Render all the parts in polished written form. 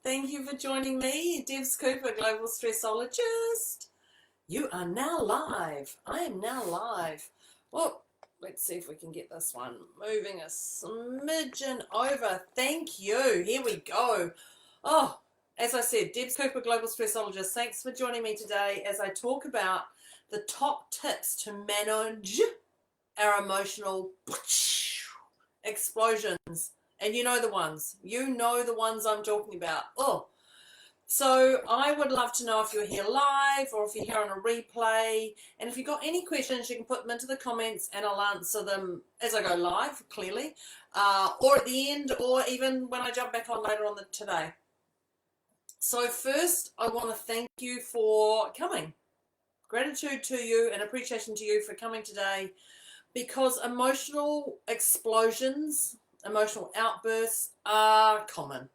Thank you for joining me, Debs Cooper, Global Stressologist. You are now live. I am now live. Well, let's see if we can get this one moving a smidgen over. Thank you. Here we go. Oh, as I said, Debs Cooper, Global Stressologist. Thanks for joining me today as I talk about the top tips to manage our emotional explosions. And you know the ones. You know the ones I'm talking about. So I would love to know if you're here live or if you're here on a replay. And if you've got any questions, you can put them into the comments and I'll answer them as I go live, clearly, or at the end, or even when I jump back on later on today. So first, I want to thank you for coming. Gratitude to you and appreciation to you for coming today, because emotional explosions, emotional outbursts are common.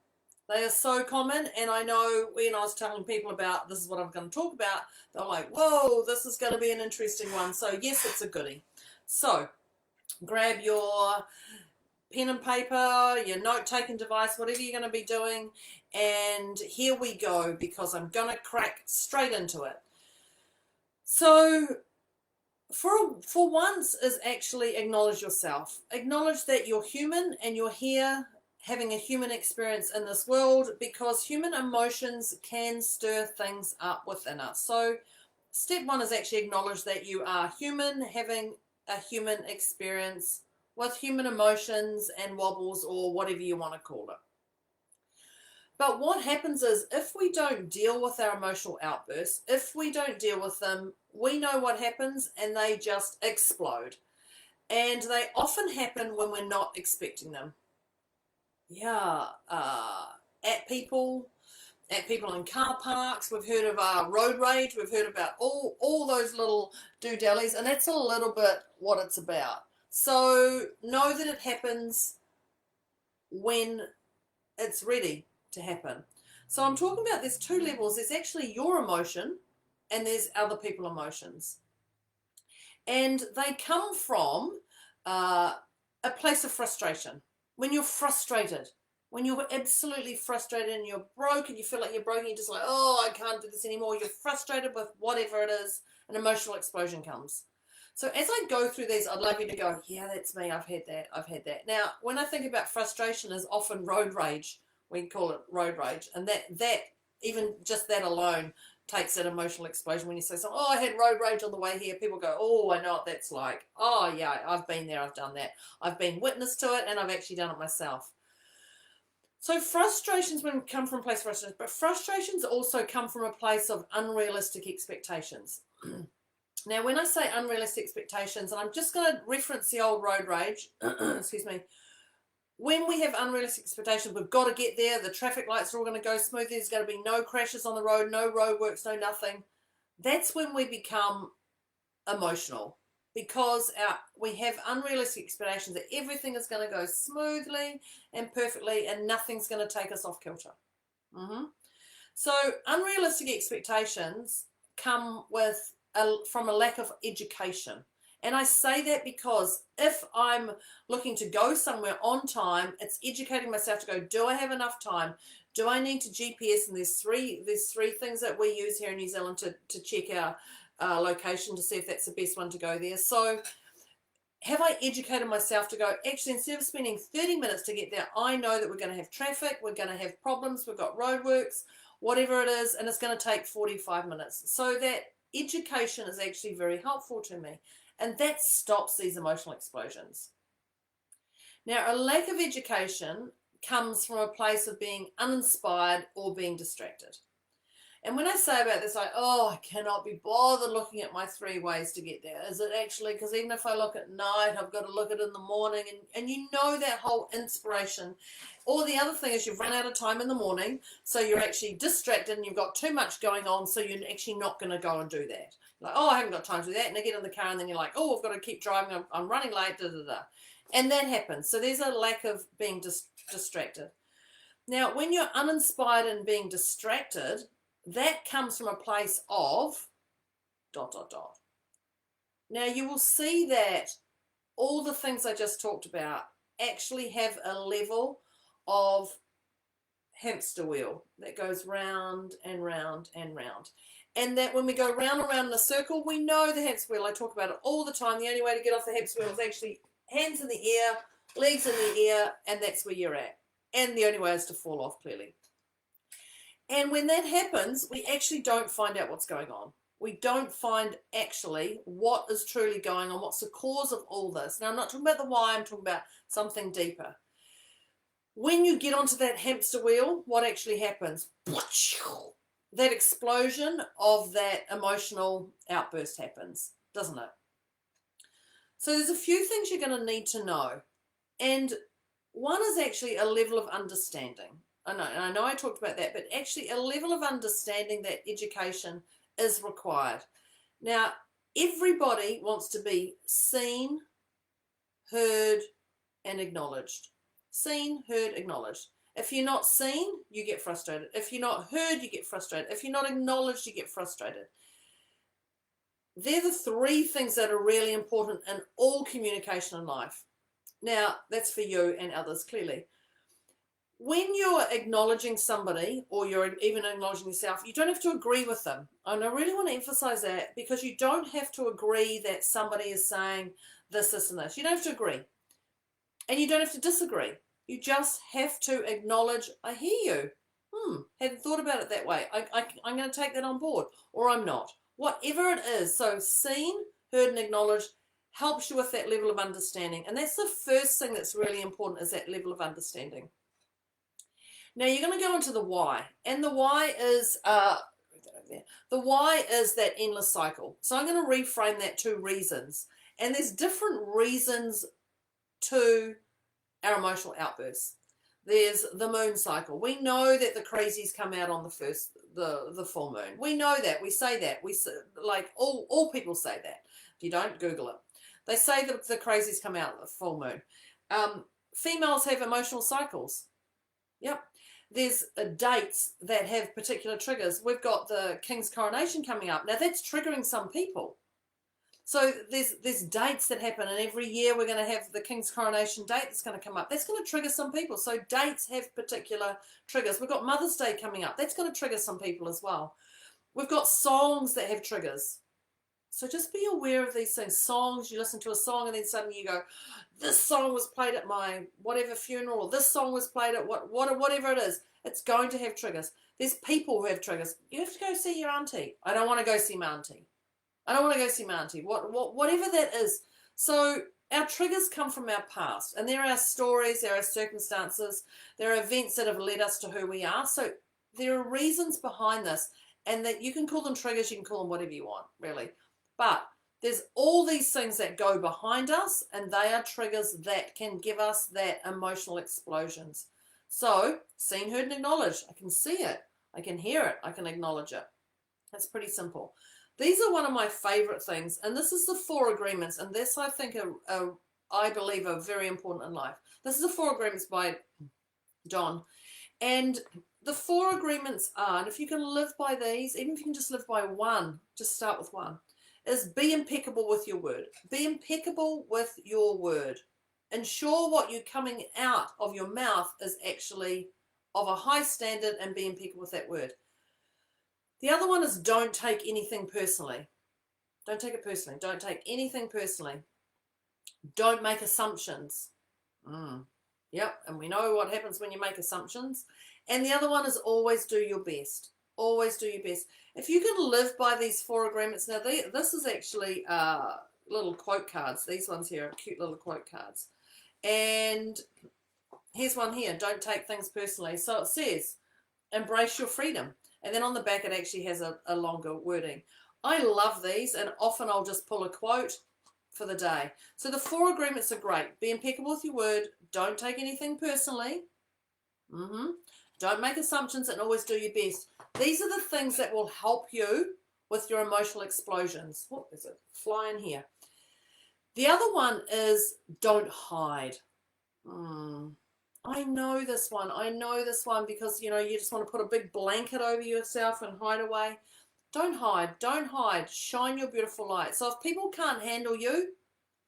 They are so common, and I know when I was telling people about this is what I'm going to talk about, they're like, whoa, this is going to be an interesting one. So yes, it's a goodie. So grab your pen and paper, your note-taking device, whatever you're going to be doing, and here we go, because I'm going to crack straight into it. So for once is actually acknowledge yourself. Acknowledge that you're human and you're here having a human experience in this world, because human emotions can stir things up within us. So step one is actually acknowledge that you are human, having a human experience with human emotions and wobbles, or whatever you want to call it. But what happens is, if we don't deal with our emotional outbursts, if we don't deal with them, we know what happens, and they just explode. And they often happen when we're not expecting them. Yeah, at people in car parks. We've heard of road rage. We've heard about all those little do-dallies, and that's a little bit what it's about. So know that it happens when it's ready to happen. So I'm talking about there's two levels. There's actually your emotion, and there's other people's emotions. And they come from a place of frustration. When you're frustrated, when you're absolutely frustrated and you're broken, you feel like you're broken, you're just like, oh, I can't do this anymore. You're frustrated with whatever it is, an emotional explosion comes. So as I go through these, I'd love you to go, yeah, that's me. I've had that. Now, when I think about frustration, is often road rage. We call it road rage. And that even just that alone takes an emotional explosion. When you say something, oh, I had road rage on the way here, people go, oh, I know what that's like. Oh, yeah, I've been there, I've done that. I've been witness to it, and I've actually done it myself. So frustrations come from a place of frustration, but frustrations also come from a place of unrealistic expectations. Now, when I say unrealistic expectations, and I'm just going to reference the old road rage, excuse me, when we have unrealistic expectations, we've got to get there, the traffic lights are all going to go smoothly, there's going to be no crashes on the road, no roadworks, no nothing. That's when we become emotional, because we have unrealistic expectations that everything is going to go smoothly and perfectly and nothing's going to take us off kilter. So unrealistic expectations come from a lack of education. And I say that because if I'm looking to go somewhere on time, it's educating myself to go, do I have enough time? Do I need to GPS? And there's three things that we use here in New Zealand to check our location to see if that's the best one to go there. So have I educated myself to go, actually, instead of spending 30 minutes to get there, I know that we're going to have traffic, we're going to have problems, we've got roadworks, whatever it is, and it's going to take 45 minutes. So that education is actually very helpful to me. And that stops these emotional explosions. Now, a lack of education comes from a place of being uninspired or being distracted. And when I say about this, like, oh, I cannot be bothered looking at my 3 ways to get there. Is it actually, because even if I look at night, I've got to look at it in the morning, and you know that whole inspiration. Or the other thing is you've run out of time in the morning, so you're actually distracted and you've got too much going on, so you're actually not going to go and do that. Like, oh, I haven't got time to do that. And I get in the car and then you're like, oh, I've got to keep driving. I'm running late, And that happens. So there's a lack of being distracted. Now, when you're uninspired and being distracted, that comes from a place of ... Now, you will see that all the things I just talked about actually have a level of hamster wheel that goes round and round and round. And that when we go round and round in a circle, we know the hamster wheel. I talk about it all the time. The only way to get off the hamster wheel is actually hands in the air, legs in the air, and that's where you're at. And the only way is to fall off, clearly. And when that happens, we actually don't find out what's going on. We don't find actually what is truly going on, what's the cause of all this. Now, I'm not talking about the why, I'm talking about something deeper. When you get onto that hamster wheel, what actually happens? That explosion of that emotional outburst happens, doesn't it? So there's a few things you're going to need to know. And one is actually a level of understanding. I know I talked about that, but actually a level of understanding that education is required. Now, everybody wants to be seen, heard, and acknowledged. Seen, heard, acknowledged. If you're not seen, you get frustrated. If you're not heard, you get frustrated. If you're not acknowledged, you get frustrated. They're the three things that are really important in all communication in life. Now, that's for you and others, clearly. When you're acknowledging somebody, or you're even acknowledging yourself, you don't have to agree with them. And I really want to emphasize that, because you don't have to agree that somebody is saying this, this, and this. You don't have to agree. And you don't have to disagree. You just have to acknowledge, I hear you. Hadn't thought about it that way. I'm going to take that on board, or I'm not. Whatever it is. So seen, heard, and acknowledged helps you with that level of understanding. And that's the first thing that's really important, is that level of understanding. Now you're going to go into the why. And the why is that endless cycle. So I'm going to reframe that to reasons. And there's different reasons to our emotional outbursts. There's the moon cycle. We know that the crazies come out on the full moon. We know that. We say that. Like all people say that. If you don't, Google it. They say that the crazies come out on the full moon. Females have emotional cycles. Yep. There's dates that have particular triggers. We've got the King's coronation coming up. Now that's triggering some people. So there's dates that happen, and every year we're going to have the King's coronation date that's going to come up. That's going to trigger some people. So dates have particular triggers. We've got Mother's Day coming up. That's going to trigger some people as well. We've got songs that have triggers. So just be aware of these things. Songs, you listen to a song and then suddenly you go, this song was played at my whatever funeral, or this song was played at whatever it is. It's going to have triggers. There's people who have triggers. You have to go see your auntie. I don't want to go see my auntie. I don't want to go see my auntie. Whatever that is. So our triggers come from our past, and there are stories, there are circumstances, there are events that have led us to who we are. So there are reasons behind this, and that you can call them triggers, you can call them whatever you want, really. But there's all these things that go behind us, and they are triggers that can give us that emotional explosions. So, seen, heard, and acknowledged. I can see it. I can hear it. I can acknowledge it. That's pretty simple. These are one of my favorite things, and this is the 4 agreements, and this I think I believe are very important in life. This is the 4 agreements by Don, and the 4 agreements are, and if you can live by these, even if you can just live by one, just start with one, is be impeccable with your word. Be impeccable with your word. Ensure what you're coming out of your mouth is actually of a high standard, and be impeccable with that word. The other one is don't take anything personally. Don't take it personally. Don't take anything personally. Don't make assumptions. Yep, and we know what happens when you make assumptions. And the other one is always do your best. Always do your best. If you can live by these 4 agreements, now this is actually little quote cards. These ones here are cute little quote cards. And here's one here, don't take things personally. So it says, embrace your freedom. And then on the back it actually has a longer wording. I love these, and often I'll just pull a quote for the day. So the 4 agreements are great. Be impeccable with your word. Don't take anything personally. Don't make assumptions, and always do your best. These are the things that will help you with your emotional explosions. What is it? Flying here. The other one is don't hide. I know this one. I know this one because, you just want to put a big blanket over yourself and hide away. Don't hide. Don't hide. Shine your beautiful light. So if people can't handle you,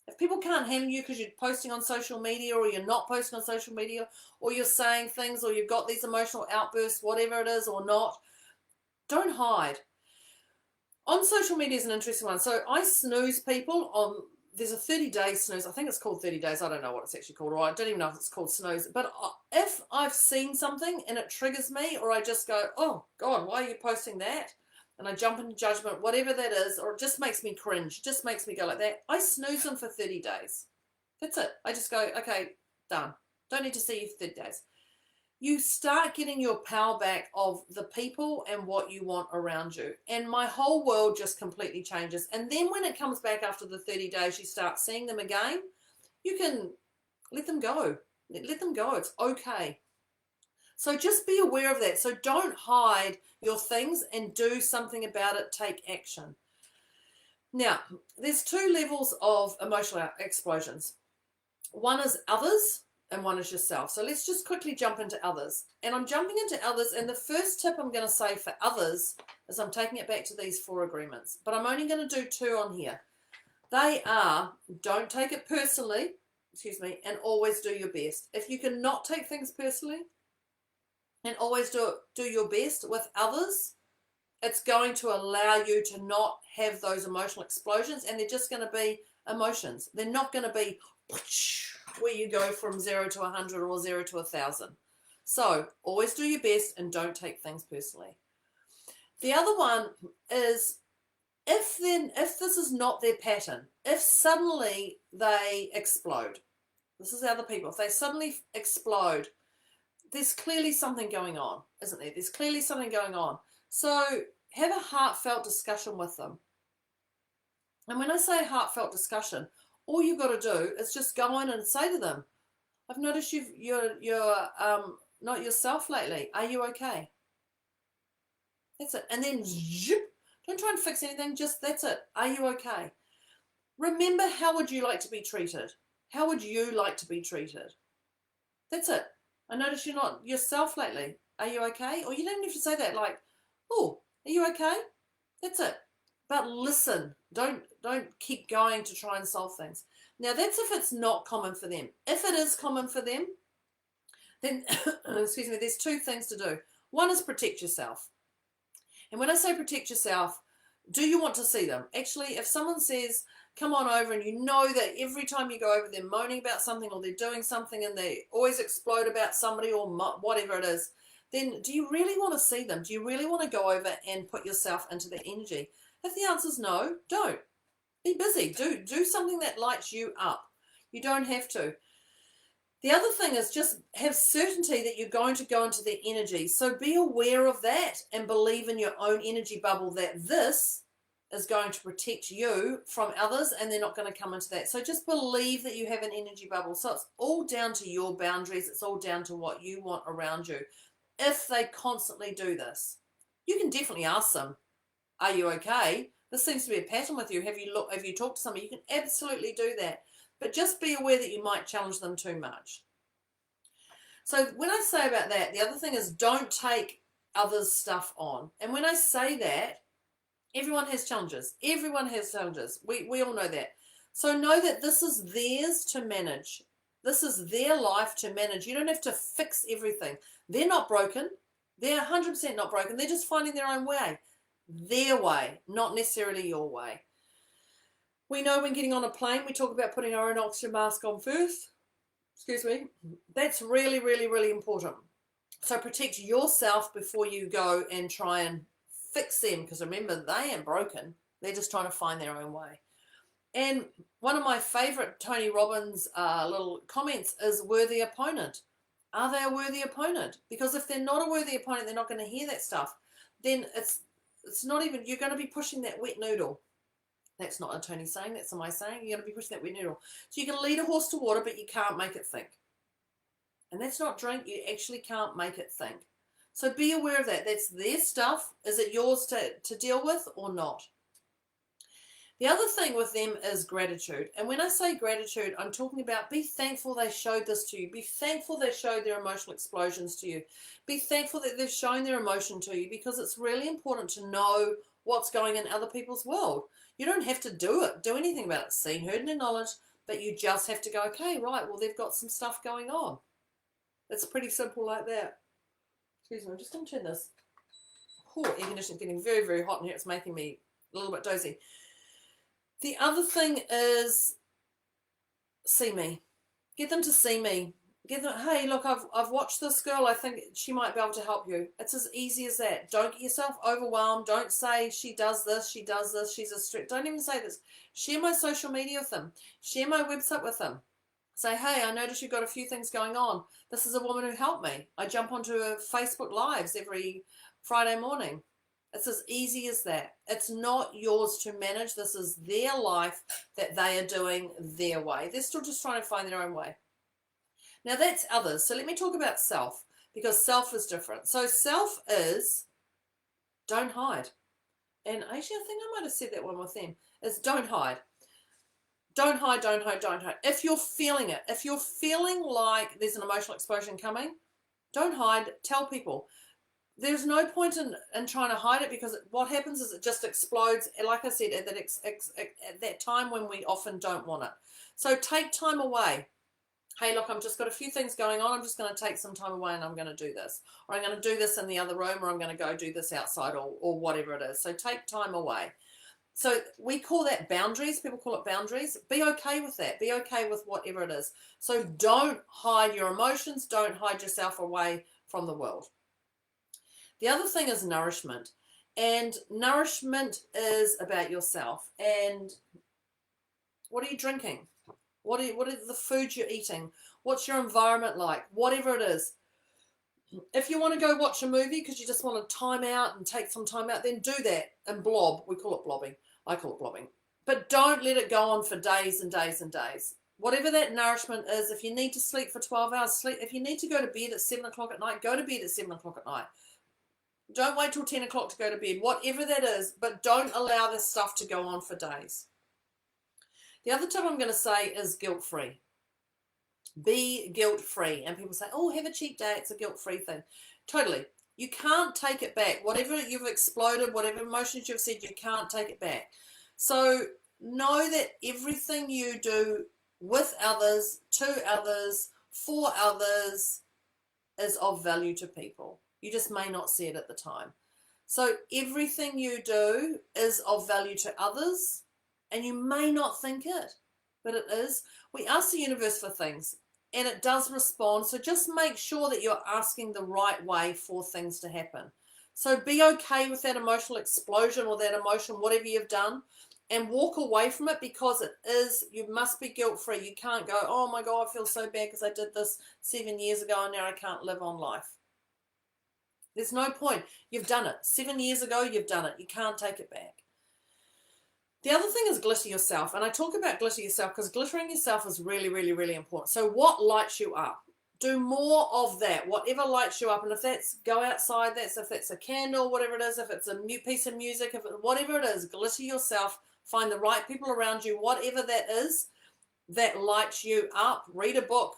If people can't handle you because you're posting on social media, or you're not posting on social media, or you're saying things, or you've got these emotional outbursts, whatever it is, or not, don't hide. On social media is an interesting one. So I snooze people on, there's a 30-day snooze. I think it's called 30 days. I don't know what it's actually called, or I don't even know if it's called snooze. But if I've seen something and it triggers me, or I just go, oh God, why are you posting that? And I jump into judgment, whatever that is, or it just makes me cringe, just makes me go like that, I snooze them for 30 days. That's it. I just go, okay, done. Don't need to see you for 30 days. You start getting your power back of the people and what you want around you. And my whole world just completely changes. And then when it comes back after the 30 days, you start seeing them again, you can let them go. Let them go. It's okay. So just be aware of that. So don't hide your things and do something about it. Take action. Now, there's two levels of emotional explosions. One is others and one is yourself. So let's just quickly jump into others. And I'm jumping into others. And the first tip I'm going to say for others is I'm taking it back to these 4 agreements. But I'm only going to do 2 on here. They are, don't take it personally, and always do your best. If you cannot take things personally, and always do your best with others, it's going to allow you to not have those emotional explosions, and they're just going to be emotions. They're not going to be where you go from 0 to 100 or 0 to 1,000. So always do your best and don't take things personally. The other one is, if this is not their pattern, if suddenly they explode, this is other people, if they suddenly explode, there's clearly something going on, isn't there? There's clearly something going on. So have a heartfelt discussion with them. And when I say heartfelt discussion, all you've got to do is just go in and say to them, I've noticed you're not yourself lately. Are you okay? That's it. And then zip, don't try and fix anything. Just, that's it. Are you okay? Remember, how would you like to be treated? How would you like to be treated? That's it. I notice you're not yourself lately. Are you okay? Or you don't have to say that, like, oh, are you okay? That's it. But listen. Don't keep going to try and solve things. Now, that's if it's not common for them. If it is common for them, then, excuse me, there's 2 things to do. One is protect yourself. And when I say protect yourself, do you want to see them? Actually, if someone says, come on over, and you know that every time you go over, they're moaning about something, or they're doing something, and they always explode about somebody, or whatever it is, then do you really want to see them? Do you really want to go over and put yourself into their energy? If the answer is no, don't. Be busy. Do something that lights you up. You don't have to. The other thing is, just have certainty that you're going to go into their energy. So be aware of that and believe in your own energy bubble that this is going to protect you from others, and they're not going to come into that. So just believe that you have an energy bubble. So it's all down to your boundaries. It's all down to what you want around you. If they constantly do this, you can definitely ask them, are you okay? This seems to be a pattern with you. Have you talked to somebody? You can absolutely do that. But just be aware that you might challenge them too much. So when I say about that, the other thing is, don't take others' stuff on. And when I say that, everyone has challenges. Everyone has challenges. We all know that. So know that this is theirs to manage. This is their life to manage. You don't have to fix everything. They're not broken. They're 100% not broken. They're just finding their own way. Their way, not necessarily your way. We know when getting on a plane, we talk about putting our own oxygen mask on first. Excuse me. That's really, really, really important. So protect yourself before you go and try and fix them, because remember, they ain't broken. They're just trying to find their own way. And one of my favorite Tony Robbins little comments is worthy opponent. Are they a worthy opponent? Because if they're not a worthy opponent, they're not going to hear that stuff. Then it's not even, you're going to be pushing that wet noodle. That's not a Tony saying, that's my saying. You're going to be pushing that wet noodle. So you can lead a horse to water, but you can't make it think. And that's not drink, you actually can't make it think. So be aware of that. That's their stuff. Is it yours to deal with or not? The other thing with them is gratitude. And when I say gratitude, I'm talking about be thankful they showed this to you. Be thankful they showed their emotional explosions to you. Be thankful that they've shown their emotion to you, because it's really important to know what's going in other people's world. You don't have to do anything about it. Seen, heard, and acknowledged. But you just have to go, okay, right, well, they've got some stuff going on. It's pretty simple like that. Excuse me, I'm just going to turn this. Air conditioning's getting very, very hot in here. It's making me a little bit dozy. The other thing is see me. Get them to see me. Get them, hey, look, I've watched this girl. I think she might be able to help you. It's as easy as that. Don't get yourself overwhelmed. Don't say she does this, she's a strict. Don't even say this. Share my social media with them. Share my website with them. Say, hey, I noticed you've got a few things going on. This is a woman who helped me. I jump onto her Facebook Lives every Friday morning. It's as easy as that. It's not yours to manage. This is their life that they are doing their way. They're still just trying to find their own way. Now that's others. So let me talk about self, because self is different. So self is don't hide. And actually, I think I might have said that one with them. Is don't hide. Don't hide, don't hide, don't hide. If you're feeling it, if you're feeling like there's an emotional explosion coming, don't hide. Tell people. There's no point in trying to hide it, because what happens is it just explodes, like I said, at that time when we often don't want it. So take time away. Hey, look, I've just got a few things going on. I'm just going to take some time away and I'm going to do this. Or I'm going to do this in the other room, or I'm going to go do this outside, or whatever it is. So take time away. So we call that boundaries. People call it boundaries. Be okay with that. Be okay with whatever it is. So don't hide your emotions. Don't hide yourself away from the world. The other thing is nourishment. And nourishment is about yourself. And what are you drinking? What are the foods you're eating? What's your environment like? Whatever it is. If you want to go watch a movie because you just want to time out and take some time out, then do that and blob. We call it blobbing. I call it blobbing. But don't let it go on for days and days and days. Whatever that nourishment is, if you need to sleep for 12 hours, sleep. If you need to go to bed at 7 o'clock at night, go to bed at 7 o'clock at night. Don't wait till 10 o'clock to go to bed. Whatever that is, but don't allow this stuff to go on for days. The other tip I'm going to say is guilt-free. Be guilt-free. And people say, oh, have a cheat day. It's a guilt-free thing. Totally. You can't take it back. Whatever you've exploded, whatever emotions you've said, you can't take it back. So know that everything you do with others, to others, for others is of value to people. You just may not see it at the time. So everything you do is of value to others. And you may not think it, but it is. We ask the universe for things, and it does respond. So just make sure that you're asking the right way for things to happen. So be okay with that emotional explosion or that emotion, whatever you've done, and walk away from it, because it is, you must be guilt-free. You can't go, oh my God, I feel so bad because I did this 7 years ago and now I can't live on life. There's no point. You've done it. 7 years ago, you've done it. You can't take it back. The other thing is glitter yourself. And I talk about glitter yourself because glittering yourself is really, really, really important. So what lights you up? Do more of that. Whatever lights you up. And if that's go outside, if that's a candle, whatever it is, if it's a new piece of music, whatever it is, glitter yourself. Find the right people around you. Whatever that is that lights you up. Read a book.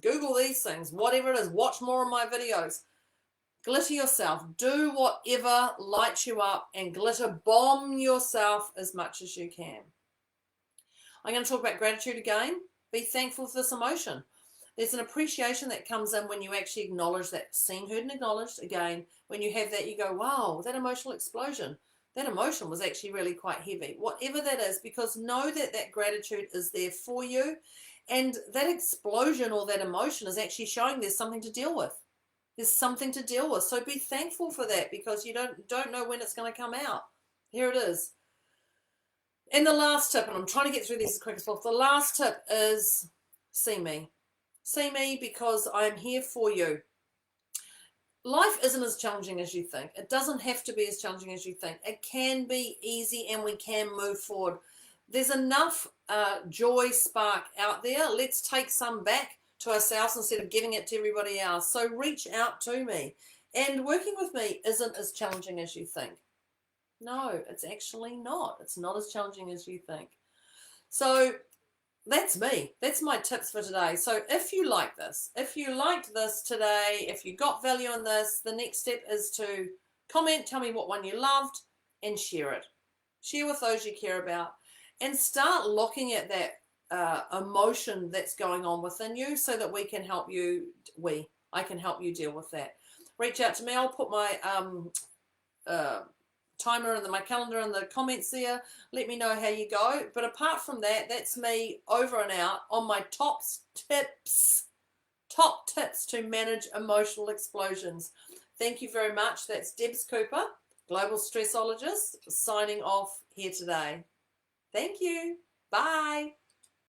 Google these things. Whatever it is. Watch more of my videos. Glitter yourself. Do whatever lights you up and glitter bomb yourself as much as you can. I'm going to talk about gratitude again. Be thankful for this emotion. There's an appreciation that comes in when you actually acknowledge that. Seen, heard, and acknowledged. Again, when you have that, you go, wow, that emotional explosion. That emotion was actually really quite heavy. Whatever that is, because know that that gratitude is there for you. And that explosion or that emotion is actually showing there's something to deal with. There's something to deal with. So be thankful for that, because you don't know when it's going to come out. Here it is. And the last tip, and I'm trying to get through these as quick as possible. The last tip is see me. See me, because I'm here for you. Life isn't as challenging as you think. It doesn't have to be as challenging as you think. It can be easy and we can move forward. There's enough joy spark out there. Let's take some back to ourselves instead of giving it to everybody else. So reach out to me. And working with me isn't as challenging as you think. No, it's actually not. It's not as challenging as you think. So that's me. That's my tips for today. So if you like this, if you liked this today, if you got value in this, the next step is to comment, tell me what one you loved, and share it. Share with those you care about. And start looking at that emotion that's going on within you, so that we can help you. I can help you deal with that. Reach out to me. I'll put my timer and my calendar in the comments there. Let me know how you go. But apart from that, that's me over and out on my top tips to manage emotional explosions. Thank you very much. That's Debs Cooper, Global Stressologist, signing off here today. Thank you. Bye.